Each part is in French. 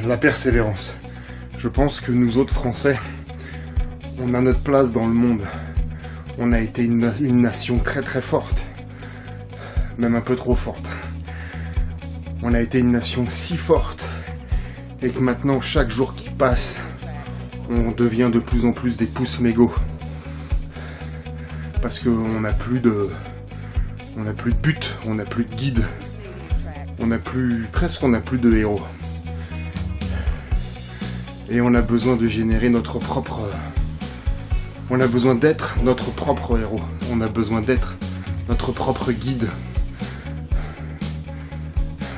la persévérance. Je pense que nous autres Français, on a notre place dans le monde. On a été une nation très très forte, même un peu trop forte. On a été une nation si forte et que maintenant, chaque jour qui passe, on devient de plus en plus des pouces mégots. Parce qu'on n'a plus de but, on n'a plus de guide, on n'a plus de héros. Et on a besoin de générer notre propre... On a besoin d'être notre propre héros. On a besoin d'être notre propre guide.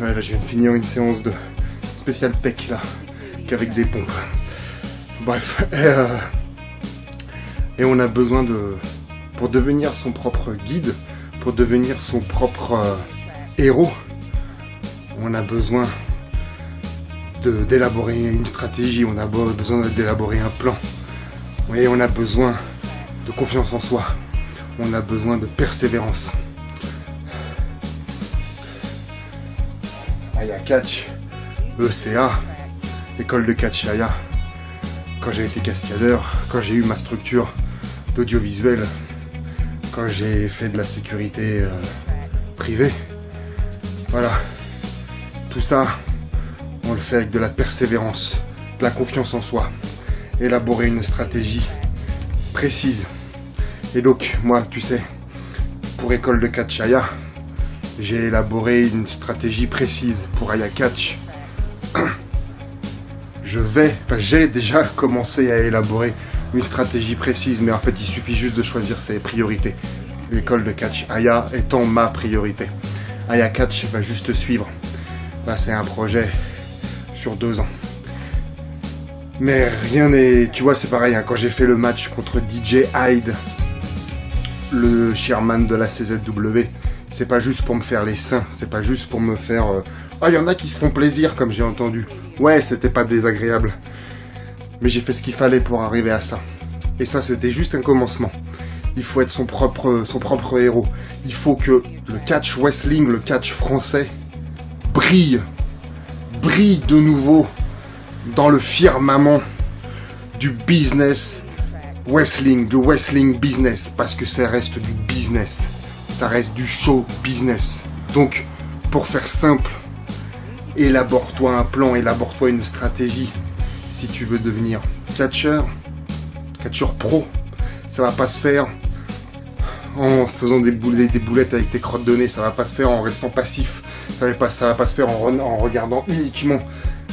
Ouais, là, je viens de finir une séance de spécial pec, là, qu'avec des pompes. Bref. Et on a besoin de... Pour devenir son propre guide, pour devenir son propre héros, on a besoin d'élaborer une stratégie, on a besoin d'élaborer un plan. Et on a besoin de confiance en soi, on a besoin de persévérance. Aya Catch, ECA, école de catch Aya. Quand j'ai été cascadeur, quand j'ai eu ma structure d'audiovisuel, quand j'ai fait de la sécurité privée, voilà, tout ça, on le fait avec de la persévérance, de la confiance en soi, élaborer une stratégie précise. Et donc, moi, tu sais, pour école de catch Aya, j'ai élaboré une stratégie précise pour Aya Catch. J'ai déjà commencé à élaborer une stratégie précise, mais en fait, il suffit juste de choisir ses priorités. L'école de catch Aya étant ma priorité. Aya Catch va juste suivre. Là, c'est un projet sur 2 ans. Mais rien n'est... Tu vois, c'est pareil, hein, quand j'ai fait le match contre DJ Hyde, le chairman de la CZW, c'est pas juste pour me faire les seins, c'est pas juste pour me faire... Ah, il y en a qui se font plaisir, comme j'ai entendu. Ouais, c'était pas désagréable. Mais j'ai fait ce qu'il fallait pour arriver à ça. Et ça, c'était juste un commencement. Il faut être son propre héros. Il faut que le catch wrestling, le catch français, brille de nouveau dans le firmament du business wrestling, du wrestling business, parce que ça reste du business, ça reste du show business. Donc, pour faire simple, élabore-toi un plan, élabore-toi une stratégie. Si tu veux devenir catcheur pro, ça va pas se faire en faisant des boulettes avec tes crottes de nez, ça va pas se faire en restant passif, ça va pas se faire en regardant uniquement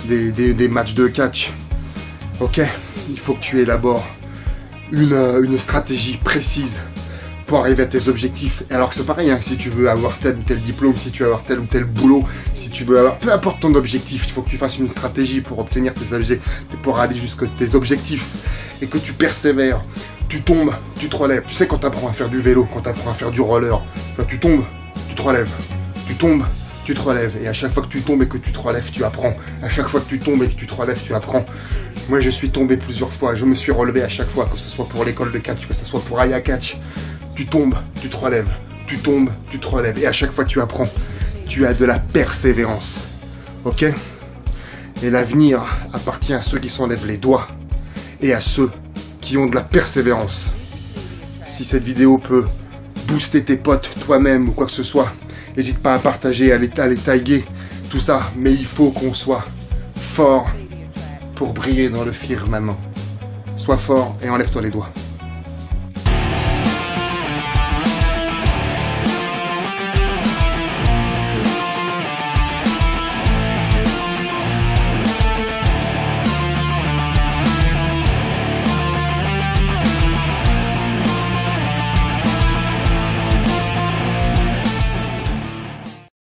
des matchs de catch. Ok, il faut que tu élabores une stratégie précise pour arriver à tes objectifs. Et alors c'est pareil, hein, si tu veux avoir tel ou tel diplôme, si tu veux avoir tel ou tel boulot, si tu veux avoir, peu importe ton objectif, il faut que tu fasses une stratégie pour obtenir tes objectifs, pour aller jusqu'à tes objectifs, et que tu persévères. Tu tombes, tu te relèves. Tu sais, quand tu apprends à faire du vélo, quand tu apprends à faire du roller, tu tombes, tu te relèves. Tu tombes, tu te relèves. Et à chaque fois que tu tombes et que tu te relèves, tu apprends. À chaque fois que tu tombes et que tu te relèves, tu apprends. Moi, je suis tombé plusieurs fois. Je me suis relevé à chaque fois, que ce soit pour l'école de catch, que ce soit pour Aya Catch. Tu tombes, tu te relèves. Tu tombes, tu te relèves. Et à chaque fois, tu apprends. Tu as de la persévérance. Ok? Et l'avenir appartient à ceux qui s'enlèvent les doigts et à ceux qui ont de la persévérance. Si cette vidéo peut booster tes potes, toi-même ou quoi que ce soit, n'hésite pas à partager, à les taguer, tout ça. Mais il faut qu'on soit fort pour briller dans le firmament. Sois fort et enlève-toi les doigts.